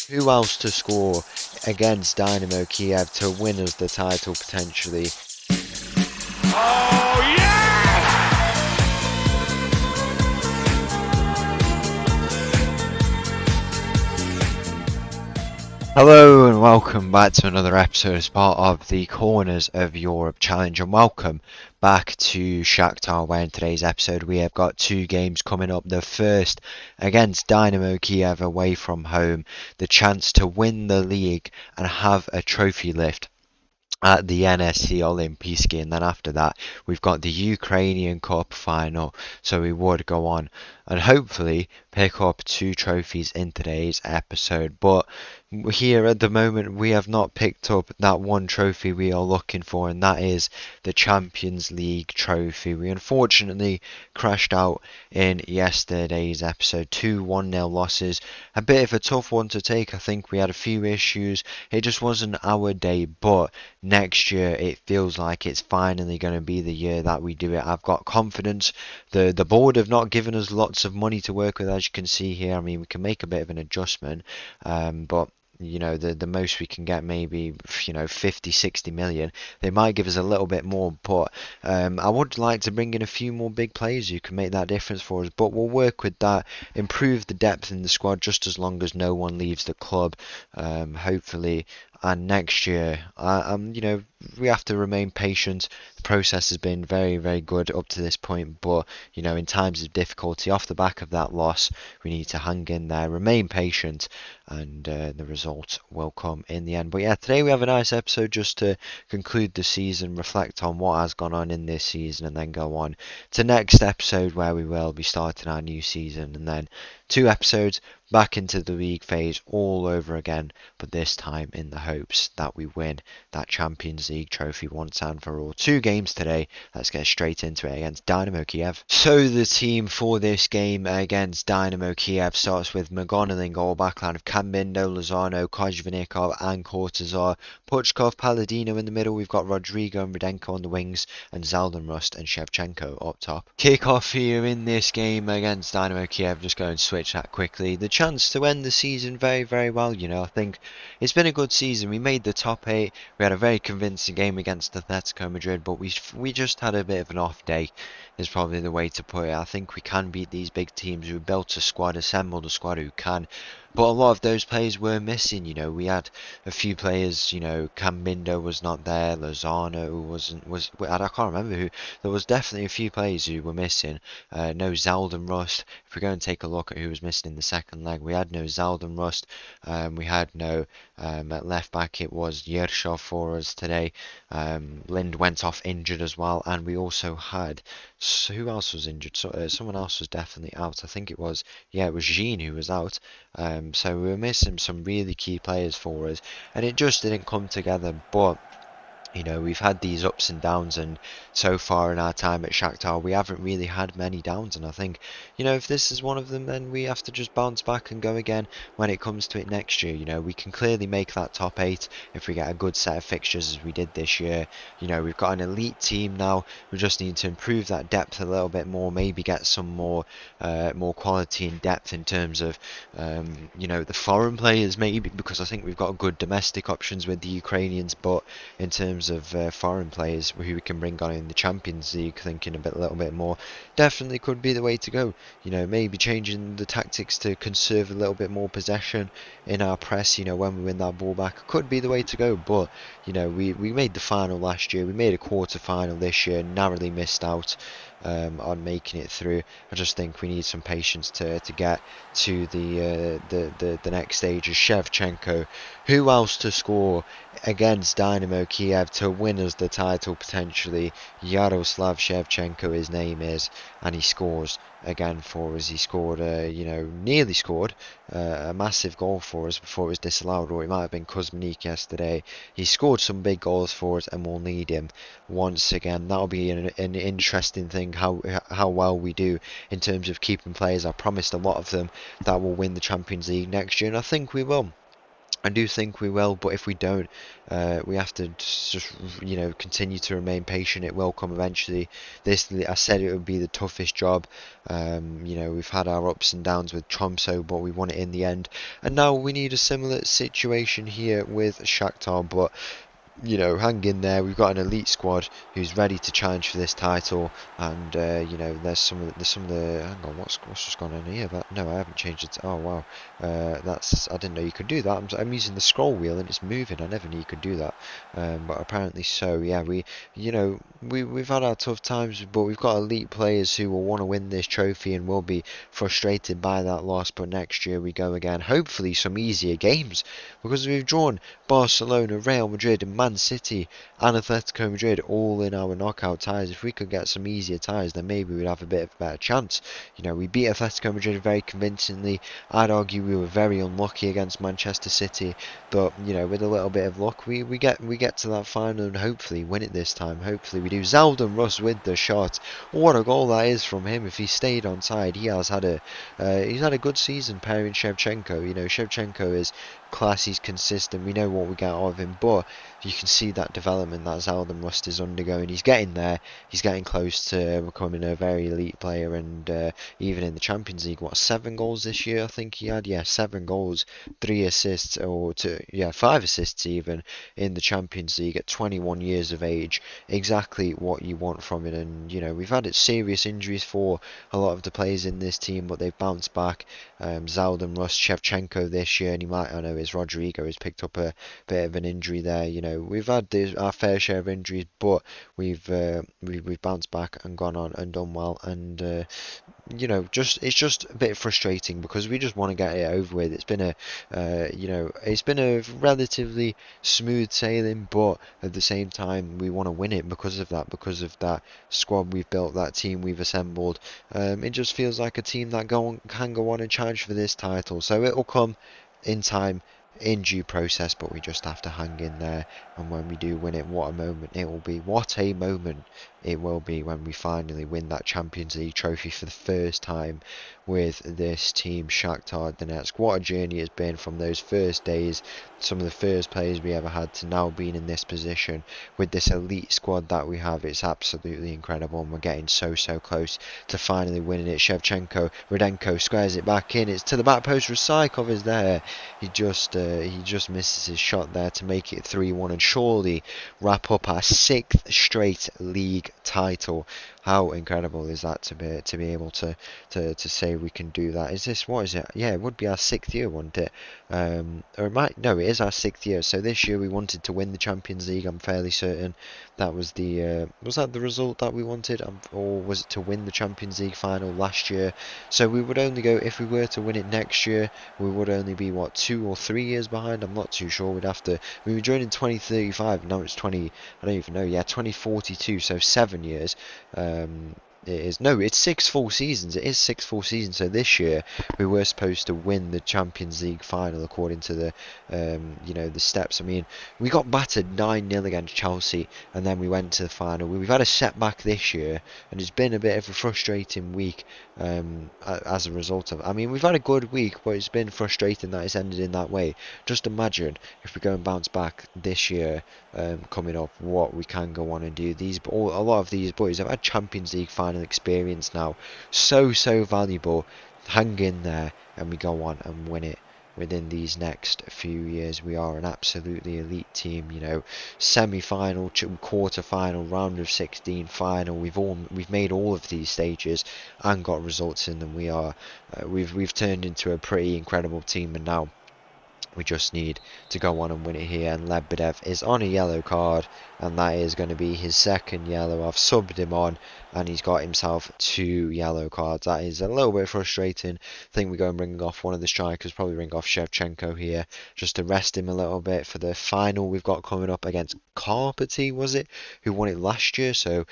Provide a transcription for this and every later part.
Who else to score against Dynamo Kiev to win us the title potentially? Oh, yes! Hello and welcome back to another episode as part of the Corners of Europe Challenge, and welcome back to Shakhtar, where in today's episode we have got two games coming up. The first against Dynamo Kiev away from home, the chance to win the league and have a trophy lift at the NSC Olympijski, and then after that we've got the Ukrainian Cup final, so we would go on and hopefully pick up two trophies in today's episode. But here at the moment we have not picked up that one trophy we are looking for, and that is the Champions League trophy. We unfortunately crashed out in yesterday's episode, two 1-0 losses, a bit of a tough one to take. I think we had a few issues, it just wasn't our day, but next year it feels like it's finally going to be the year that we do it. I've got confidence. The board have not given us lots of money to work with, as you can see here. I mean, we can make a bit of an adjustment, but the most we can get, maybe 50-60 million. They might give us a little bit more, but I would like to bring in a few more big players who can make that difference for us, but we'll work with that, improve the depth in the squad just as long as no one leaves the club, hopefully. And next year, we have to remain patient. The process has been very, very good up to this point, but in times of difficulty, off the back of that loss, we need to hang in there, remain patient, and the result will come in the end. But yeah, today we have a nice episode just to conclude the season, reflect on what has gone on in this season, and then go on to next episode where we will be starting our new season, and then 2 episodes back into the league phase all over again, but this time in the hopes that we win that Champions League trophy once and for all. 2 games today. Let's get straight into it against Dynamo Kiev. So the team for this game against Dynamo Kiev starts with McGonigal in goal, backline of Cambindo, Lozano, Kozhvanikov and Kortazar, Puchkov, Palladino in the middle. We've got Rodrigo and Rudenko on the wings, and Zaldenrust and Shevchenko up top. Kick off here in this game against Dynamo Kiev. Just go and switch that quickly. The chance to end the season very, very well. I think it's been a good season. We made the top 8. We had a very convincing game against Atletico Madrid, but we just had a bit of an off day, is probably the way to put it. I think we can beat these big teams. We built a squad, assembled a squad who can. But a lot of those players were missing. We had a few players. Cambindo was not there. Lozano I can't remember who. There was definitely a few players who were missing. No Zaldenrust. If we go and take a look at who was missing in the second leg, we had no Zaldenrust. We had no at left back. It was Yershov for us today. Lind went off injured as well, and we also had, who else was injured? Someone else was definitely out. I think it was Jean who was out. So we were missing some really key players for us, and it just didn't come together. But we've had these ups and downs, and so far in our time at Shakhtar, we haven't really had many downs. And I think, if this is one of them, then we have to just bounce back and go again when it comes to it next year. We can clearly make that top 8 if we get a good set of fixtures as we did this year. We've got an elite team now. We just need to improve that depth a little bit more, maybe get some more quality and depth in terms of, the foreign players, maybe, because I think we've got good domestic options with the Ukrainians, but in terms of foreign players who we can bring on in the Champions League, thinking a little bit more, definitely could be the way to go. Maybe changing the tactics to conserve a little bit more possession in our press, when we win that ball back, could be the way to go. But we made the final last year, we made a quarter final this year, narrowly missed out on making it through. I just think we need some patience to get to the next stage. Is Shevchenko. Who else to score against Dynamo Kiev to win us the title potentially? Yaroslav Shevchenko his name is, and he scores again for us. He scored, nearly scored a massive goal for us before it was disallowed, or it might have been Kuzminik yesterday. He scored some big goals for us, and we'll need him once again. That'll be an interesting thing, how well we do in terms of keeping players. I promised a lot of them that will win the Champions League next year, and I think we will. I do think we will, but if we don't, we have to just, continue to remain patient. It will come eventually. I said it would be the toughest job. We've had our ups and downs with Tromso, but we won it in the end. And now we need a similar situation here with Shakhtar, but hang in there. We've got an elite squad who's ready to challenge for this title, and there's some of the. Hang on, what's just gone on here? But no, I haven't changed it. Oh wow, I didn't know you could do that. I'm using the scroll wheel and it's moving. I never knew you could do that, but apparently so. Yeah, we've had our tough times, but we've got elite players who will want to win this trophy and will be frustrated by that loss. But next year we go again. Hopefully some easier games because we've drawn Barcelona, Real Madrid, and Man City and Atletico Madrid all in our knockout ties. If we could get some easier ties, then maybe we'd have a bit of a better chance. We beat Atletico Madrid very convincingly. I'd argue we were very unlucky against Manchester City, but with a little bit of luck, we get to that final and hopefully win it this time. Hopefully we do. Zeldin Russ with the shot. What a goal that is from him! If he stayed on side, he's had a good season pairing Shevchenko. Shevchenko is class, he's consistent, we know what we get out of him, but you can see that development that Zeldin Rust is undergoing. He's getting there, he's getting close to becoming a very elite player, and even in the Champions League, 7 goals this year I think he had, 7 goals, 3 assists, 5 assists even, in the Champions League at 21 years of age, exactly what you want from it. And we've had serious injuries for a lot of the players in this team, but they've bounced back. Zeldin Rust, Shevchenko this year, and I know Rodrigo has picked up a bit of an injury there. We've had our fair share of injuries, but we've bounced back and gone on and done well. And it's just a bit frustrating because we just want to get it over with. It's been a relatively smooth sailing, but at the same time we want to win it because of that squad we've built, that team we've assembled. It just feels like a team that can go on and challenge for this title. So it'll come in time, in due process, but we just have to hang in there. And when we do win it, what a moment it will be. What a moment it will be when we finally win that Champions League trophy for the first time with this team, Shakhtar Donetsk. What a journey it's been from those first days, some of the first players we ever had, to now being in this position with this elite squad that we have. It's absolutely incredible, and we're getting so close to finally winning it. Rudenko squares it back in. It's to the back post. Rysakov is there. He just misses his shot there to make it 3-1 and surely wrap up our 6th straight league title. How incredible is that to be able to say we can do that? What is it? Yeah, it would be our 6th year, wouldn't it? No, it is our 6th year. So this year we wanted to win the Champions League. I'm fairly certain that was that the result that we wanted, or was it to win the Champions League final last year? So we would only go, if we were to win it next year, we would only be 2 or 3 years behind. I'm not too sure. We were joined in 2035. Now it's 20. I don't even know. Yeah, 2042. So 7 years. It's 6 full seasons. It is 6 full seasons. So this year we were supposed to win the Champions League final according to the steps. I mean, we got battered 9-0 against Chelsea, and then we went to the final. We've had a setback this year, and it's been a bit of a frustrating week as a result of it. I mean, we've had a good week, but it's been frustrating that it's ended in that way. Just imagine if we go and bounce back this year, coming up, what we can go on and do. A lot of these boys have had Champions League final experience now, so valuable. Hang in there and we go on and win it within these next few years. We are an absolutely elite team. Semi-final, quarter-final, round of 16, final. We've made all of these stages and got results in them. We've turned into a pretty incredible team, and now we just need to go on and win it here. And Lebedev is on a yellow card, and that is going to be his second yellow. I've subbed him on, and he's got himself 2 yellow cards. That is a little bit frustrating. I think we go and bring off one of the strikers, probably bring off Shevchenko here, just to rest him a little bit for the final we've got coming up against Karpaty, was it? Who won it last year, so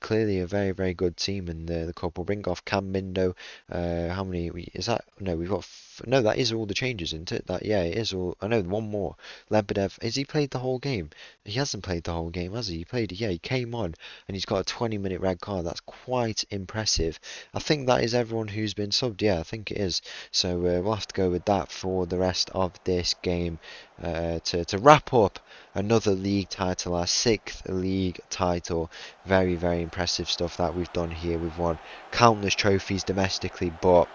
clearly a very good team in the cup. We'll bring off Cam Mindo. How many is that? No, we've got No, that is all the changes, isn't it? That yeah, it is all. I know one more. Lebedev, has he played the whole game? He hasn't played the whole game, has he? He played. Yeah, he came on and he's got a 20-minute red card. That's quite impressive. I think that is everyone who's been subbed. Yeah, I think it is. So we'll have to go with that for the rest of this game to wrap up another league title, our 6th league title. Very, very impressive stuff that we've done here. We've won countless trophies domestically, but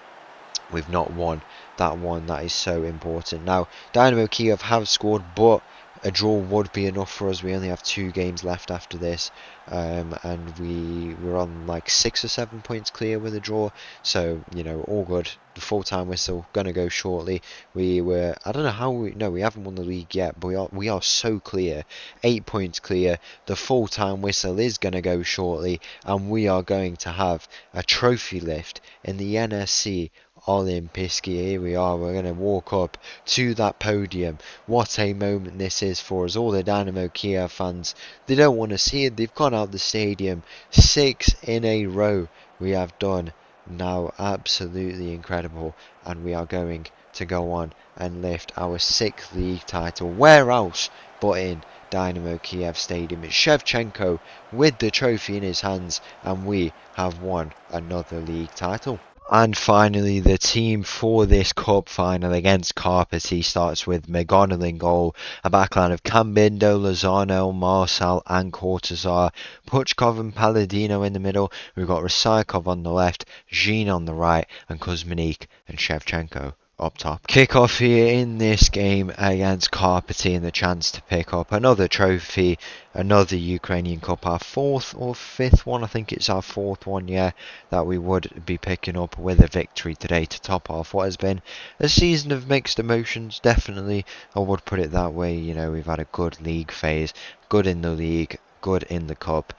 we've not won that one that is so important. Now, Dynamo Kyiv have scored, but a draw would be enough for us. We only have 2 games left after this, and we're on like 6 or 7 points clear with a draw. So you know, all good. The full-time whistle gonna go shortly. I don't know how we haven't won the league yet, but we are so clear, 8 points clear. The full-time whistle is gonna go shortly, and we are going to have a trophy lift in the NSC Olimpiski. Here we are, we're going to walk up to that podium. What a moment this is for us. All the Dynamo Kyiv fans, they don't want to see it. They've gone out the stadium. 6 in a row we have done. Now, absolutely incredible. And we are going to go on and lift our 6th league title. Where else but in Dynamo Kyiv Stadium? It's Shevchenko with the trophy in his hands, and we have won another league title. And finally, the team for this cup final against Karpaty starts with McGonigal in goal, a backline of Cambindo, Lozano, Marçal and Cortazar, Puchkov and Palladino in the middle. We've got Rysakov on the left, Jean on the right, and Kuzminik and Shevchenko up top. Kick-off here in this game against Karpaty, and the chance to pick up another trophy, another Ukrainian Cup, our 4th or 5th one. I think it's our 4th one, yeah, that we would be picking up with a victory today to top off what has been a season of mixed emotions. Definitely, I would put it that way. You know, we've had a good league phase, good in the league, good in the cup,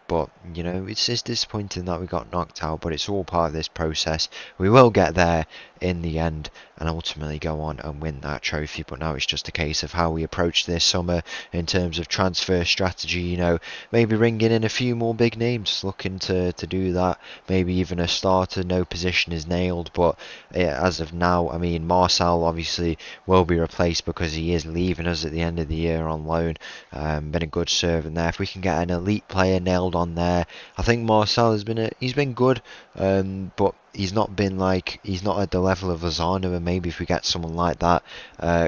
but you know, it's just disappointing that we got knocked out, but it's all part of this process. We will get there in the end and ultimately go on and win that trophy, but now it's just a case of how we approach this summer in terms of transfer strategy. You know, maybe ringing in a few more big names, looking to do that, maybe even a starter. No position is nailed, but as of now, I mean, Marçal obviously will be replaced because he is leaving us at the end of the year on loan. Been a good servant there. If we can get an elite player nailed on there, I think Marçal he's been good, but he's not at the level of Lozano, and maybe if we get someone like that,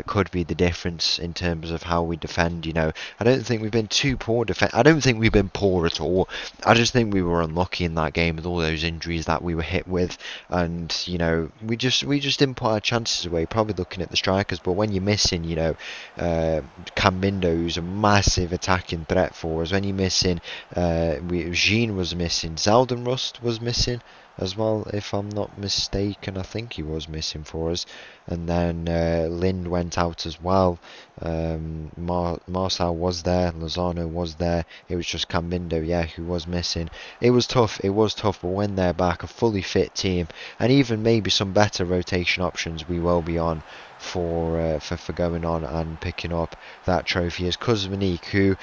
could be the difference in terms of how we defend. You know, I don't think we've been too poor I don't think we've been poor at all. I just think we were unlucky in that game with all those injuries that we were hit with, and you know, we just didn't put our chances away. Probably looking at the strikers, but when you're missing, you know, Cambindo, who's a massive attacking threat for us, when you're missing, Jean was missing, Zeldenrust was missing as well, if I'm not mistaken. I think he was missing for us, and then Lind went out as well. Marçal was there, Lozano was there. It was just Cambindo, yeah, who was missing. It was tough, but when they're back, a fully fit team, and even maybe some better rotation options, we will be on for going on and picking up that trophy is Kuzminik, who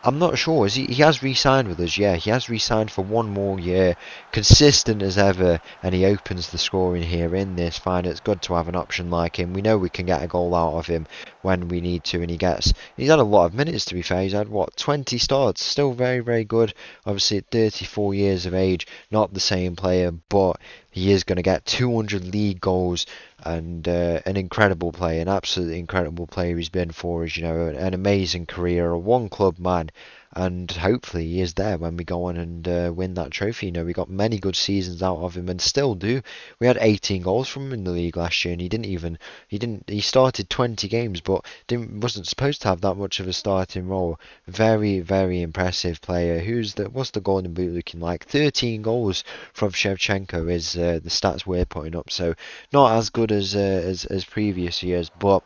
I'm not sure, he has re-signed with us. Yeah, he has re-signed for 1 more year, consistent as ever, and he opens the scoring here in this final. It's good to have an option like him. We know we can get a goal out of him when we need to, and he's had a lot of minutes, to be fair. He's had 20 starts, still very, very good. Obviously at 34 years of age, not the same player, but he is going to get 200 league goals, and an incredible player, an absolutely incredible player he's been for us. You know, an amazing career, a one-club man, and hopefully he is there when we go on and win that trophy. You know, we got many good seasons out of him and still do. We had 18 goals from him in the league last year, and he started 20 games, but wasn't supposed to have that much of a starting role. Very, very impressive player. What's the golden boot looking like? 13 goals from Shevchenko is the stats we're putting up, so not as good as previous years, but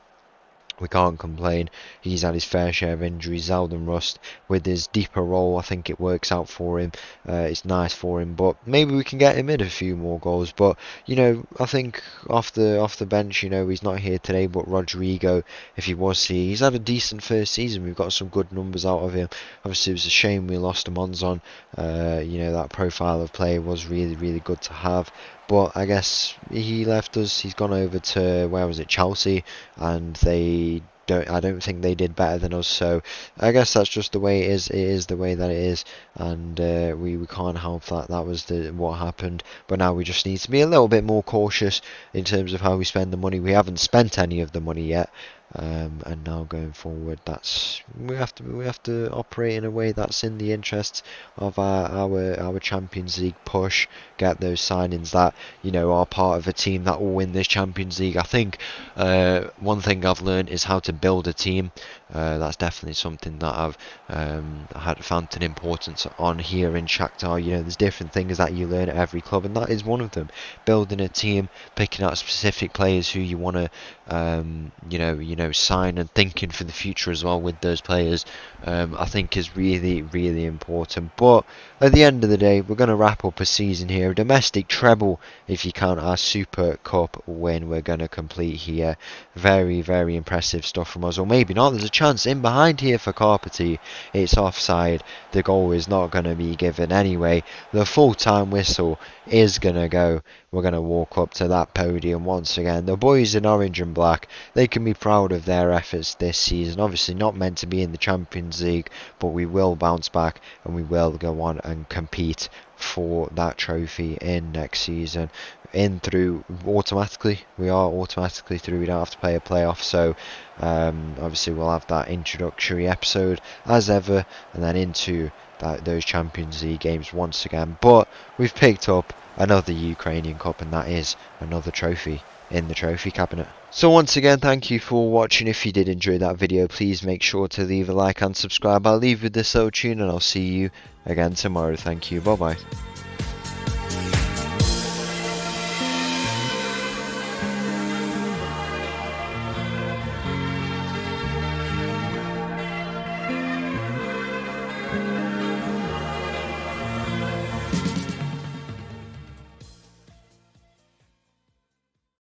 we can't complain. He's had his fair share of injuries. Zeldenrust, with his deeper role, I think it works out for him. It's nice for him, but maybe we can get him in a few more goals. But you know, I think off the bench, you know, he's not here today. But Rodrigo, if he was here, he's had a decent first season. We've got some good numbers out of him. Obviously, it was a shame we lost Monzon. You know, that profile of player was really, really good to have. but I guess he left us. He's gone over to, where was it, Chelsea, and I don't think they did better than us. So I guess that's just the way it is. It is the way that it is, and we can't help that. That was what happened. But now we just need to be a little bit more cautious in terms of how we spend the money. We haven't spent any of the money yet. And now going forward, we have to operate in a way that's in the interests of our Champions League push. Get those signings that are part of a team that will win this Champions League. I think one thing I've learned is how to build a team. That's definitely something that I've found an importance on here in Shakhtar. There's different things that you learn at every club, and that is one of them. Building a team, picking out specific players who you want to sign, and thinking for the future as well with those players, I think is really, really important. But at the end of the day, we're going to wrap up a season here, a domestic treble if you count our Super Cup win we're going to complete here. Very, very impressive stuff from us. Or maybe not. There's a chance in behind here for Karpaty. It's offside. The goal is not going to be given anyway. The full-time whistle is going to go. We're going to walk up to that podium once again. The boys in orange and black, they can be proud of their efforts this season. Obviously not meant to be in the Champions League, but we will bounce back and we will go on and compete for that trophy in next season. Through automatically, we are automatically through. We don't have to play a playoff, so obviously we'll have that introductory episode as ever, and then into those Champions League games once again. But we've picked up another Ukrainian Cup, and that is another trophy in the trophy cabinet. So once again, thank you for watching. If you did enjoy that video, please make sure to leave a like and subscribe. I'll leave with this little tune, and I'll see you again tomorrow. Thank you. Bye bye.